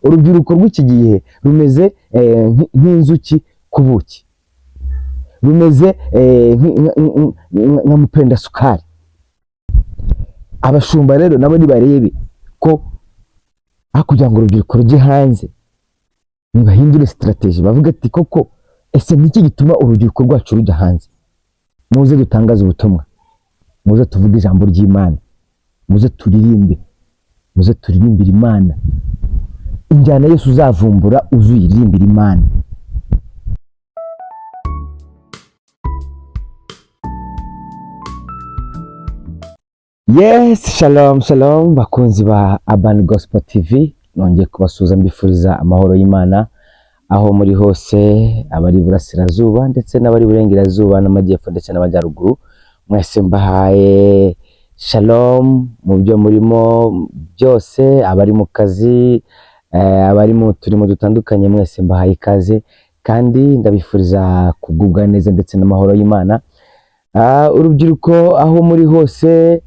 urubyiruko rw'iki gihe rumeze nk'inzuki ku buki, rumeze nka mupenda sukari. Abashumba rero nabo nibarebe ko kugira ngo urubyiruko rujye hanze, nibahindure strategy, bavuga ati koko ese niki gituma urubyiruko rwacu rujya hanze? Muze dutangaze ubutumwa, muze tuvuge ijambo ry'Imana, muze turirimbire Imana. Injyana yose uzavumbura uzuyiririmbira Imana. Yes, shalom bakunzi ba Urban Gospel TV, nongeye kubasuhuza mbifuriza amahoro y'Imana aho muri hose, abari burasirazuba ndetse n'abari burengerazuba n'amajyepfo ndetse n'amajyaruguru. Mwese mbahaye shalom mu byo murimo byose, abari mu kazi, abari mu turimo dutandukanye, mwese mbahaye ikaze kandi ndabifuriza kugubwa neza ndetse n'amahoro y'Imana. Urubyiruko aho muri hose,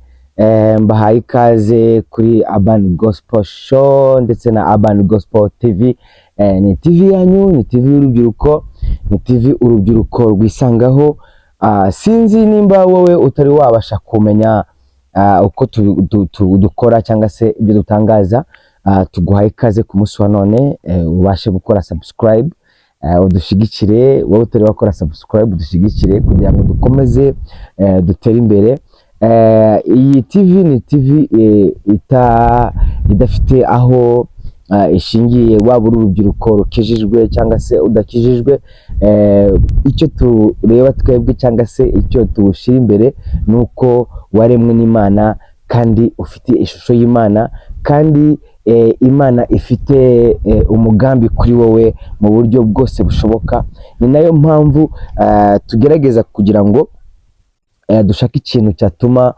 mbahaye ikaze kuri Urban Gospel Show ndetse na Urban Gospel TV. Ni TV yanyu, ni TV y'urubyiruko, ni TV urubyiruko rwisangaho. Sinzi nimba wowe utari wabasha kumenya uko dukora cyangwa se ibyo dutangaza. Tuguhaye ikaze ku munsi wa none, ubashe gukora subscribe, udushigikire. Wowe utari wakora subscribe, udushigikire kugira ngo dukomeze dutere imbere. Iyi TV ni TV idafite aho ishingiye, waba uri urubyiruko rukijijwe cyangwa se udakijijwe. Icyo tureba twebwe cyangwa se icyo tuwushyira imbere ni uko waremwe n'Imana kandi ufite ishusho y'Imana, kandi Imana ifite umugambi kuri wowe mu buryo bwose bushoboka. Ni nayo mpamvu tugerageza kugira ngo dushaka ikintu cyatuma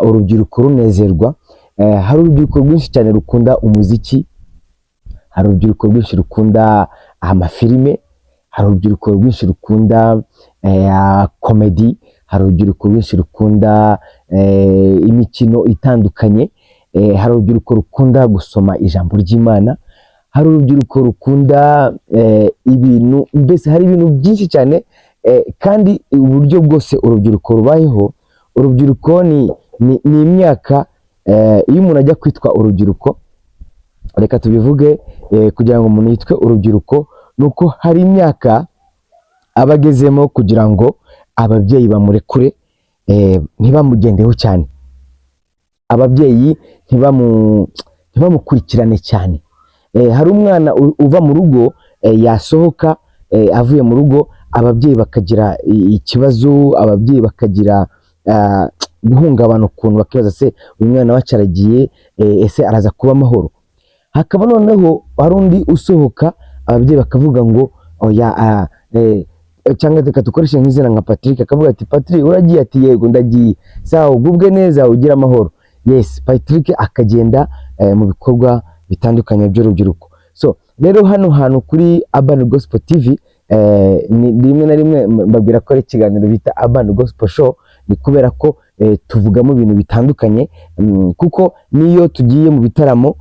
urubyiruko runezerwa. Hari urubyiruko rwinshi cyane rukunda umuziki, hari urubyiruko rwinshi rukunda amafilime, hari urubyiruko rwinshi rukunda komedi, hari urubyiruko rwinshi rukunda imikino itandukanye, hari urubyiruko rukunda gusoma ijambo ry'Imana, hari urubyiruko rukunda ibintu, mbese hari ibintu byinshi cyane. Kandi uburyo bwose urubyiruko rubayeho, urubyiruko ni imyaka. Iyo umuntu ajya kwitwa urubyiruko, reka tubivuge, kugira ngo umuntu yitwe urubyiruko nuko hari imyaka abagezemo kugira ngo ababyeyi bamurekure, ntibamugendeho cyane, ababyeyi ntibamukurikirane cyane. Hari umwana uva mu rugo, yasohoka avuye mu rugo, ababyeyi bakagira ikibazo, ababyeyi bakagira guhungabana ukuntu, bakibaza se uyu mwana wacu aragiye, ese araza kuba amahoro? Hakaba noneho hari undi usohoka, ababyeyi bakavuga ngo oya, cyangwa reka dukoreshe nk'izina nka Patrick, akavuga ati Patrick uragiye? Ati yego ndagiye. Sawa, ugubwe neza, ugira amahoro. Yes, Patrick akagenda mu bikorwa bitandukanye by'urubyiruko. So rero hano hantu kuri Urban Gospel TV, rimwe na rimwe mbabwira ko ari ikiganiro bita Urban Gospel Show, ni kubera ko tuvugamo ibintu bitandukanye. Kuko niyo tugiye mu bitaramo,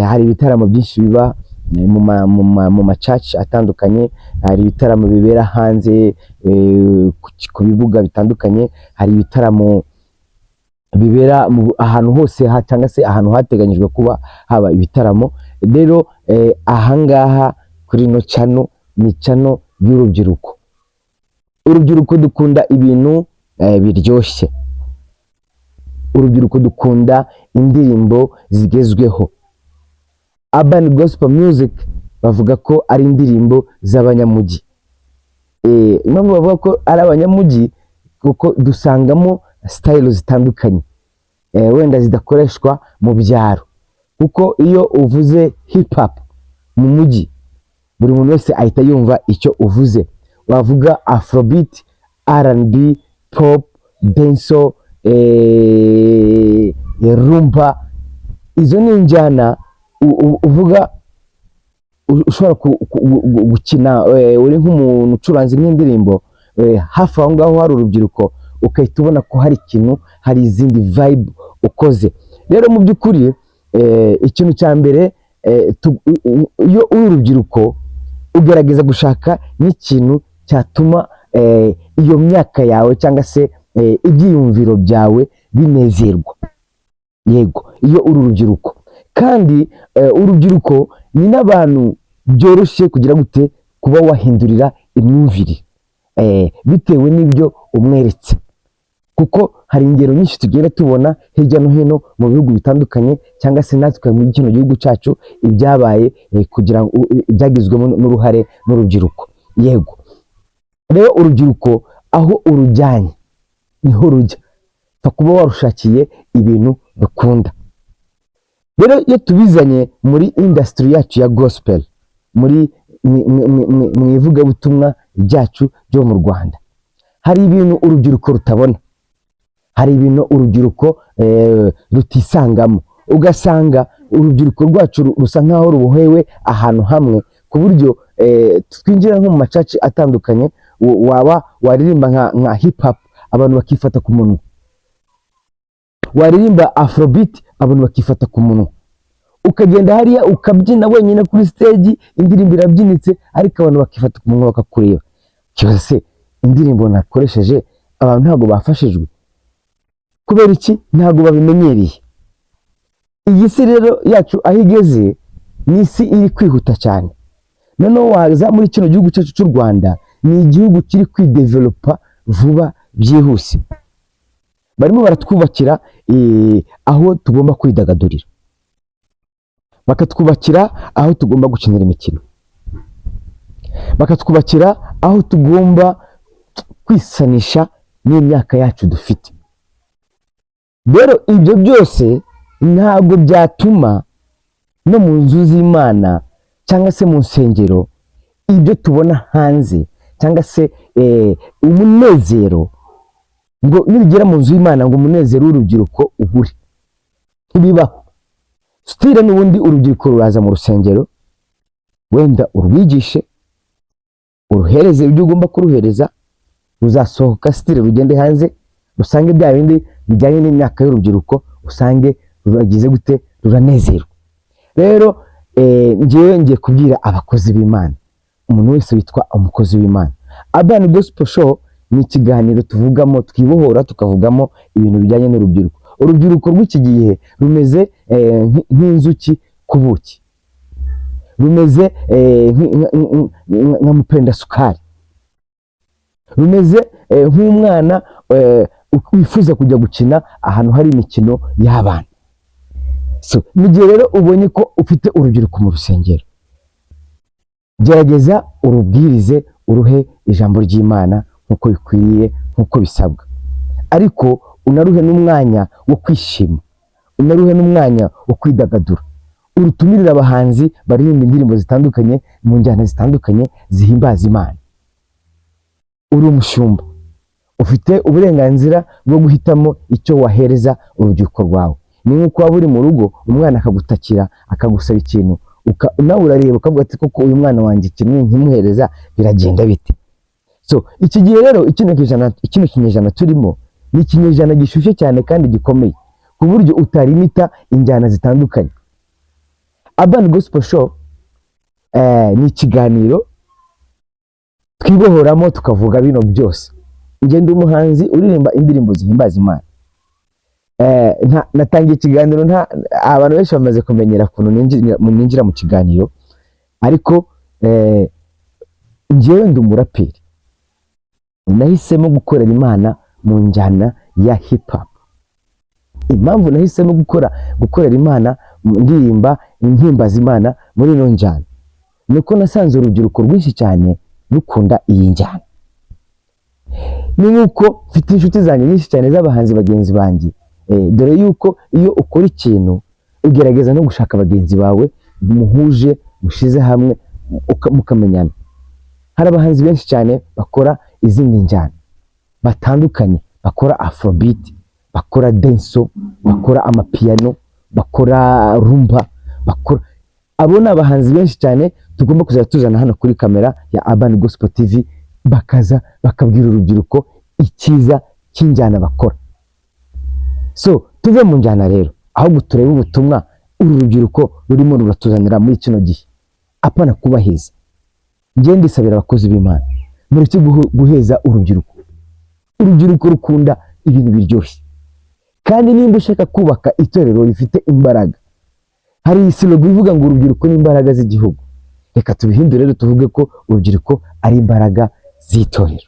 hari ibitaramo byinshi biba mu macaci atandukanye, hari ibitaramo bibera hanze ku bibuga bitandukanye, hari ibitaramo bibera ahantu hose cyangwa se ahantu hateganyijwe kuba haba ibitaramo. Rero ahangaha kuri no channel ni channel y'urubyiruko. Urubyiruko dukunda ibintu biryoshye, urubyiruko dukunda indirimbo zigezweho. Urban Gospel Music bavuga ko ari indirimbo z'abanyamujyi. Impamvu bavuga ko ari abanyamujyi, kuko dusangamo style zitandukanye, wenda zidakoreshwa mu byaro. Kuko iyo uvuze hip hop mu mujyi, buri muntu wese ahita yumva icyo uvuze. Wavuga afrobeat, R&B, pop, dancehall, rumba, izo ni injyana uvuga ushobora gukina uri nk'umuntu ucuranze nk'indirimbo, hafi aho ngaho hari urubyiruko, ukahita ubona ko hari ikintu, hari izindi vibe ukoze. Rero mu by'ukuri ikintu cya mbere iyo uri urubyiruko ugerageza gushaka n'ikintu cyatuma iyo myaka yawe cyangwa se ibyiyumviro byawe binezerwa. Yego, iyo uri urubyiruko kandi urubyiruko ni n'abantu byoroshye kugira gute kuba wahindurira imyumvire bitewe n'ibyo umweretse, kuko hari ingero nyinshi tugenda tubona hirya no hino mu bihugu bitandukanye cyangwa se natwe muri kino gihugu cyacu ibyabaye kugira ngo byagizwemo n'uruhare n'urubyiruko. Yego rero urubyiruko aho urujyanye niho rujya, pfa kuba warushakiye ibintu rukunda. Rero iyo tubizanye muri industry yacu ya gospel, muri mu ivugabutumwa ryacu ryo mu Rwanda, hari ibintu urubyiruko rutabona, hari ibintu urubyiruko rutisangamo, ugasanga urubyiruko rwacu rusa nkaho rubohewe ahantu hamwe, ku buryo twinjira nko mu macaci atandukanye, waba waririmba nka hip hop abantu bakifata ku munwa, waririmba afrobeat abantu bakifata ku munwa, ukagenda hariya ukabyina wenyine kuri stage, indirimbo irabyinitse ariko abantu bakifata ku munwa bakakureba. Kibazo se indirimbo nakoresheje abantu ntabwo bafashijwe? Kubera iki? Ntabwo babimenyereye. Iyi si rero yacu aho igeze ni isi iri kwihuta cyane. Noneho waza muri kino gihugu cyacu cy'u Rwanda, ni igihugu kiri kwidevelopa vuba byihuse. Barimo baratwubakira aho tugomba kwidagadurira, bakatwubakira aho tugomba gukinira imikino, bakatwubakira aho tugomba kwisanisha n'imyaka yacu dufite. Rero ibyo byose ntabwo byatuma no mu nzu z'Imana cyangwa se mu nsengero ibyo tubona hanze cyangwa se umunezero, ngo nibigera mu nzu y'Imana ngo umunezero w'urubyiruko ubure, ntibibaho. Stile n'ubundi urubyiruko ruraza mu rusengero, wenda urwigishe, uruhereze ibyo ugomba kuruhereza, ruzasohoka stile rugende hanze, usange bya bindi bijyanye n'imyaka y'urubyiruko, usange ruragize gute, ruranezerwa. Rero ngiye ngiye kubwira abakozi b'Imana, umuntu wese witwa umukozi w'Imana, Urban Gospel Show ni ikiganiro tuvugamo, twibohora tukavugamo ibintu bijyanye n'urubyiruko. Urubyiruko rw'iki gihe rumeze nk'inzuki ku buki, rumeze nka mupenda sukari, rumeze nk'umwana wifuza kujya gukina ahantu hari imikino y'abana. So mu gihe rero ubonye ko ufite urubyiruko mu rusengero, gerageza urubwirize, uruhe ijambo ry'Imana nk'uko bikwiriye, nk'uko bisabwa, ariko unaruhe n'umwanya wo kwishima, unaruhe n'umwanya wo kwidagadura. Urutumirire abahanzi baririmba indirimbo zitandukanye mu njyana zitandukanye zihimbaza Imana. Uri umushumba, ufite uburenganzira bwo guhitamo icyo wahereza urubyiruko rwawe. Ni nk'uko waba uri mu rugo, umwana akagutakira akagusaba ikintu, nawe urareba ukavuga ati koko uyu mwana wanjye ikintu nkimuhereza biragenda bite? So iki gihe rero ikino kinyejana turimo ni ikinyejana gishyushye cyane kandi gikomeye, ku buryo utarimita injyana zitandukanye. Urban Gospel Show ni ikiganiro twibohoramo tukavuga bino byose. Ngende umuhanzi uririmba indirimbo zihimbaza Imana. Natangiye ikiganiro, abantu benshi bamaze kumenyera ukuntu ninjira mu kiganiro, ariko njyewe ndi umuraperi, nahisemo gukorera Imana mu njyana ya hip hop. Impamvu nahisemo gukorera Imana ndirimba impimbaza Imana muri ino njyana, nuko nasanze urubyiruko rwinshi cyane rukunda iyi njyana. Ni nk'uko mfite inshuti zanjye nyinshi cyane z'abahanzi bagenzi banjye, dore yuko iyo ukora ikintu ugerageza no gushaka bagenzi bawe muhuje, mushize hamwe mukamenyana. Hari abahanzi benshi cyane bakora izindi njyana batandukanye, bakora afrobeat, bakora dancehall, bakora amapiano, bakora rumba, abo ni abahanzi benshi cyane tugomba kuzajya tuzana hano kuri kamera ya Urban Gospel TV, bakaza bakabwira urubyiruko icyiza cy'injyana bakora. So tuve mu njyana rero, ahubwo turebe ubutumwa uru rubyiruko rurimo ruratuzanira muri kino gihe, apana kubaheza. Njye ndisabira abakozi b'Imana, mureke guheza urubyiruko. Urubyiruko rukunda ibintu biryoshye, kandi nimba ushaka kubaka itorero rifite imbaraga, hari slogan ivuga ngo urubyiruko ni imbaraga z'igihugu. Reka tubihindure rero tuvuge ko urubyiruko ari imbaraga z'itorero.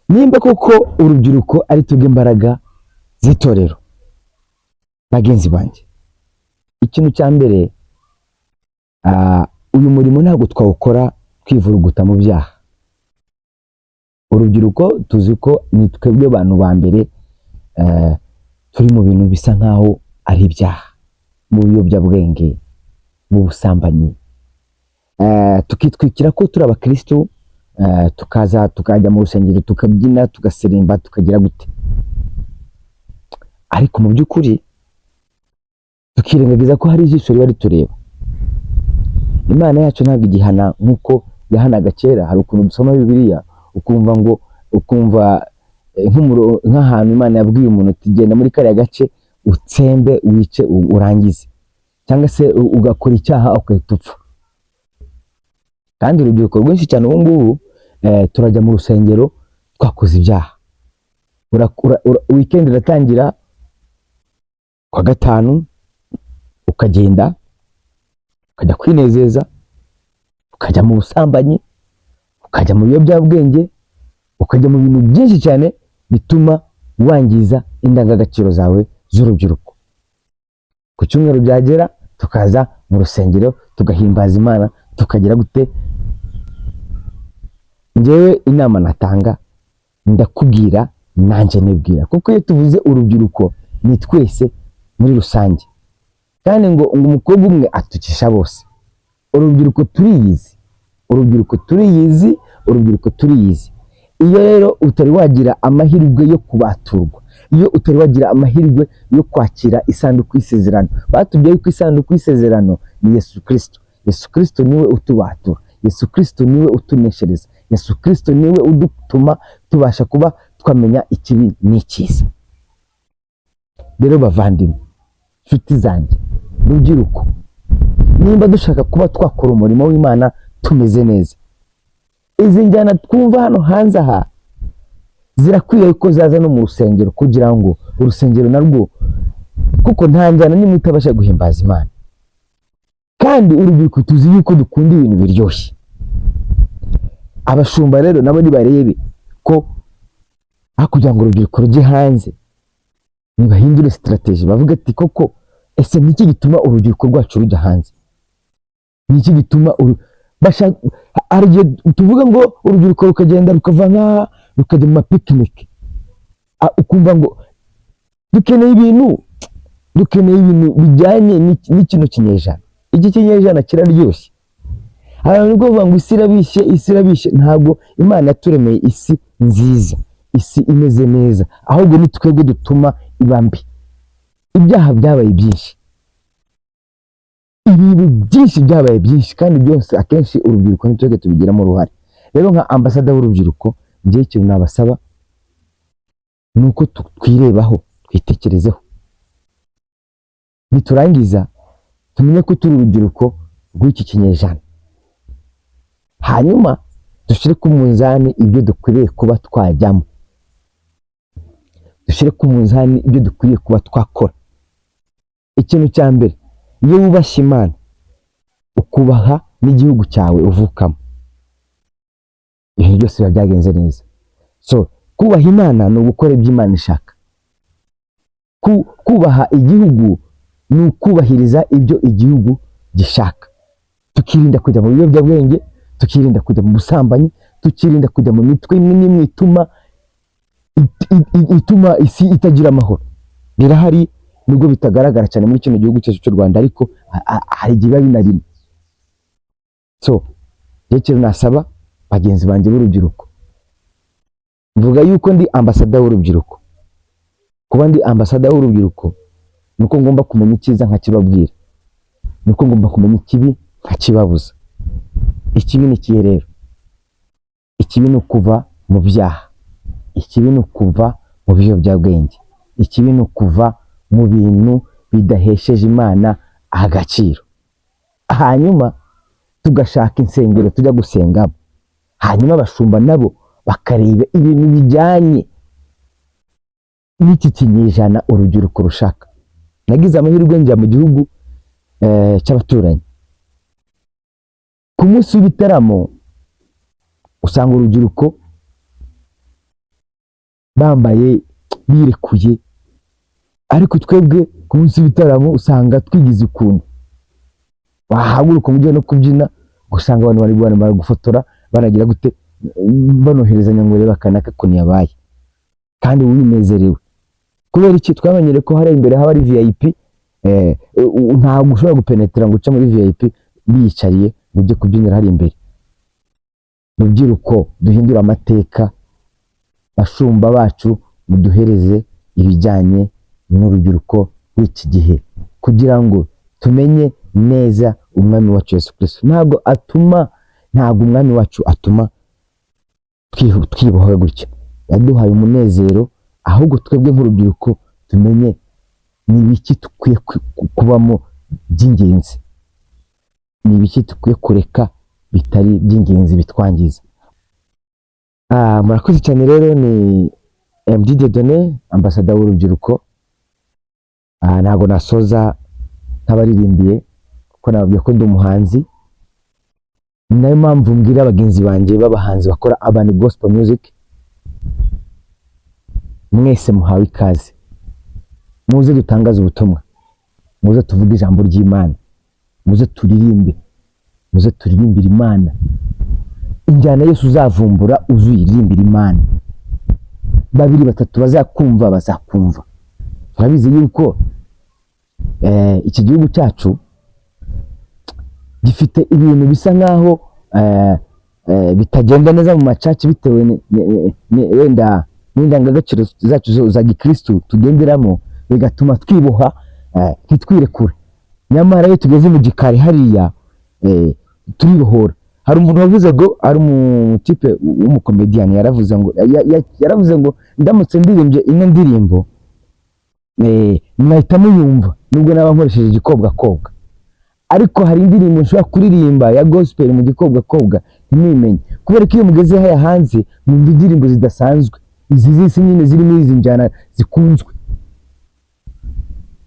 Nimba koko urubyiruko ari twebwe imbaraga z'itorero, bagenzi banjye, ikintu cya mbere, uyu murimo ntabwo twawukora twivuruguta mu byaha. Urubyiruko tuzi ko ni twebwe abantu ba mbere turi mu bintu bisa nkaho ari ibyaha, mu biyobyabwenge, mu busambanyi, tukitwikira ko turi abakristo, tukaza tukajya mu rusengero tukabyina tugaserimba tukagira gute, ariko mu by'ukuri tukirengagiza ko hari ijisho riba ritureba. Imana yacu ntabwo igihana nk'uko yahanaga kera. Hari ukuntu dusoma Bibiliya ukumva nk'ahantu Imana yabwiye umuntu ati genda muri kariya gace utsembe wice urangize, cyangwa se ugakora icyaha ugahita upfa. Kandi urubyiruko rwinshi cyane ubu ngubu turajya mu rusengero twakoze ibyaha. Weekend iratangira kwa gatanu, ukagenda ukajya kwinezeza, ukajya mu busambanyi, ukajya mu biyobyabwenge, ukajya mu bintu byinshi cyane bituma wangiza indangagaciro zawe z'urubyiruko. Ku cyumweru byagera tukaza mu rusengero tugahimbaza Imana tukagira gute. Njyewe inama natanga, ndakubwira nanjye nibwira, kuko iyo tuvuze urubyiruko ni twese muri rusange, kandi ngo umukobwa umwe atukisha bose. Urubyiruko turiyizi, urubyiruko turiyizi. Iyo rero utari wagira amahirwe yo kubaturwa, iyo utari wagira amahirwe yo kwakira isanduku y'isezerano, batubwiye ko isanduku y'isezerano ni Yesu Kristo. Yesu Kristo niwe utubatura, Yesu Kristo niwe utuneshereza, Yesu Kristo niwe udutuma tubasha kuba twamenya ikibi n'icyiza. Rero bavandimwe, nshuti zanjye, rubyiruko, nimba dushaka kuba twakora umurimo w'Imana tumeze neza, izi njyana twumva hano hanze aha zirakwiye ko zaza no mu rusengero, kugira ngo urusengero narwo, kuko nta njyana nimwe itabasha guhimbaza Imana. Kandi urubyiruko tuzi yuko dukunda ibintu biryoshye. Abashumba rero nabo nibarebe ko kugira ngo urubyiruko rujye hanze, nibahindure strategy, bavuga ati koko ese niki gituma urubyiruko rwacu rujya hanze? Niki gituma hari igihe tuvuga ngo urubyiruko rukagenda rukava rukajya mu mapicnic, ukumva ngo dukeneye ibintu bijyanye n'ikino kinyejana. Iki kinyejana kiraryoshye. Abantu bavuga ngo isi irabishye. Ntabwo Imana yaturemeye isi nziza, isi imeze neza, ahubwo ni twebwe dutuma iba mbi. Ibyaha byabaye byinshi, ibintu byinshi byabaye byinshi, kandi byose akenshi urubyiruko ni twebwe tubigiramo uruhare. Rero nka ambasada w'urubyiruko, njye ikintu nabasaba ni uko twirebaho, twitekerezeho, niturangiza tumenye ko turi urubyiruko rw'iki kinyejana, hanyuma dushyire ku munzani ibyo dukwiriye kuba twajyamo, dushyire ku munzani ibyo dukwiriye kuba twakora. Ikintu cya mbere, iyo wubashye Imana ukubaha n'igihugu cyawe uvukamo, ibintu byose biba byagenze neza. So kubaha Imana ni ugukora ibyo Imana ishaka. Kubaha igihugu ni ukubahiriza ibyo igihugu gishaka. Tukirinda kujya mu biyobyabwenge, tukirinda kujya mu busambanyi, tukirinda kujya mu mitwe imwe n'imwe ituma isi itagira amahoro. Birahari nubwo bitagaragara cyane muri kino gihugu cyacu cy'u Rwanda, ariko hari igihe biba binarimo. So rero nasaba bagenzi banjye b'urubyiruko, mvuga yuko ndi ambasada w'urubyiruko. Kuba ndi ambasada w'urubyiruko nuko ngomba kumenya icyiza nkakibabwira, nuko ngomba kumenya ikibi nkakibabuza. Ikibi ni ikihe rero? Ikibi ni ukuva mu byaha, ikibi ni ukuva mu biyobyabwenge, ikibi ni ukuva mu bintu bidahesheje Imana agaciro, hanyuma tugashaka insengero tujya gusengamo, hanyuma abashumba nabo bakareba ibintu bijyanye n'iki kinyejana urubyiruko rushaka. Nagize amahirwe njya mu gihugu cy'abaturanyi, ku munsi w'ibitaramo usanga urubyiruko bambaye birekuye, ariko twebwe ku munsi w'ibitaramo usanga twigize ukuntu, wahaguruka mu gihe no kubyina usanga abantu bari gufotora banagira gute, banoherezanya ngo reba akanaka ukuntu yabaye, kandi winezerewe. Kubera iki? Twamenyere ko hari imbere haba ari VIP, ntabwo ushobora gupenetera ngo uce muri VIP biyicariye ngo ujye kubyinira hari imbere. Rubyiruko duhindura amateka, bashumba bacu muduhereze ibijyanye n'urubyiruko w'iki gihe, kugira ngo tumenye neza umwami wacu Yesu Kristo. Ntabwo umwami wacu atuma twibohoye gutya, yaduhaye umunezero, ahubwo twebwe nk'urubyiruko tumenye ni ibiki dukwiye kubamo by'ingenzi, ni ibiki dukwiye kureka bitari by'ingenzi bitwangiza. Murakoze cyane rero, ni MD Dieudonné, ambasada w'urubyiruko. Ntabwo nasoza nk'abaririmbiye kuko nababwiye ko ndi umuhanzi, ni nayo mpamvu mbwira bagenzi banjye b'abahanzi bakora urban gospel music, mwese muhawe ikaze, muze dutangaze ubutumwa, muze tuvuge ijambo ry'Imana, muze turirimbe, muze turirimbire Imana. Injyana yose uzavumbura uzuyiririmbira Imana, babiri batatu bazakumva. Turabizi yuko iki gihugu cyacu gifite ibintu bisa nkaho bitagenda neza mu macaci, bitewe wenda n'indangagaciro zacu za gikristo tugenderamo, bigatuma twiboha ntitwirekure. Nyamara iyo tugeze mu gikari hariya turibohora. Hari umuntu wavuze ngo, ari umutipe w'umukomediyani, yaravuze ngo ndamutse ndirimbye ino ndirimbo mwahita muyumva nubwo naba nkoresheje igikobwakobwa, ariko hari indirimbo nshobora kuririmba ya gospel mu gikobwakobwa ntimwimenye, kubera ko iyo mugeze haya hanze mwumva indirimbo zidasanzwe, izi zisi nyine ziri muri izi njyana zikunzwe.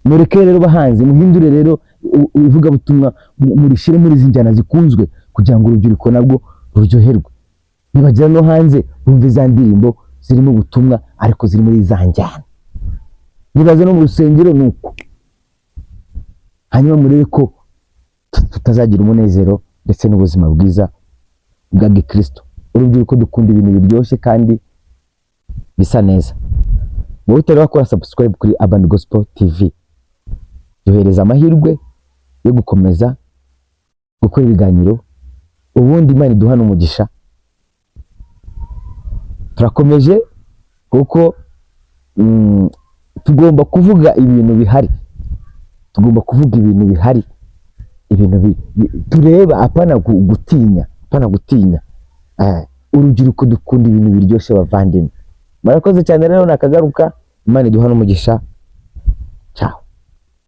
Mureke rero bahanzi, muhindure rero ivugabutumwa, murishire muri izi njyana zikunzwe, kugira ngo urubyiruko nabwo ruryoherwe, nibagera no hanze bumve za ndirimbo zirimo ubutumwa ariko ziri muri za njyana. Nibaze no mu rusengero nuko, hanyuma murebe ko tutazagira umunezero ndetse n'ubuzima bwiza bwa gikristo. Urubyiruko dukunda ibintu biryoshye kandi bisa neza. Wowe utari wakora subscribe kuri Urban Gospel TV, duhereza amahirwe yo gukomeza gukora ibiganiro, ubundi Imana iduhana umugisha. Turakomeje kuko tugomba kuvuga ibintu bihari, ibintu tureba, apana gutinya. Urubyiruko dukunda ibintu biryoshye bavandimwe. Murakoze cyane rero, nakagaruka. Imana iduhana umugisha. Ciao.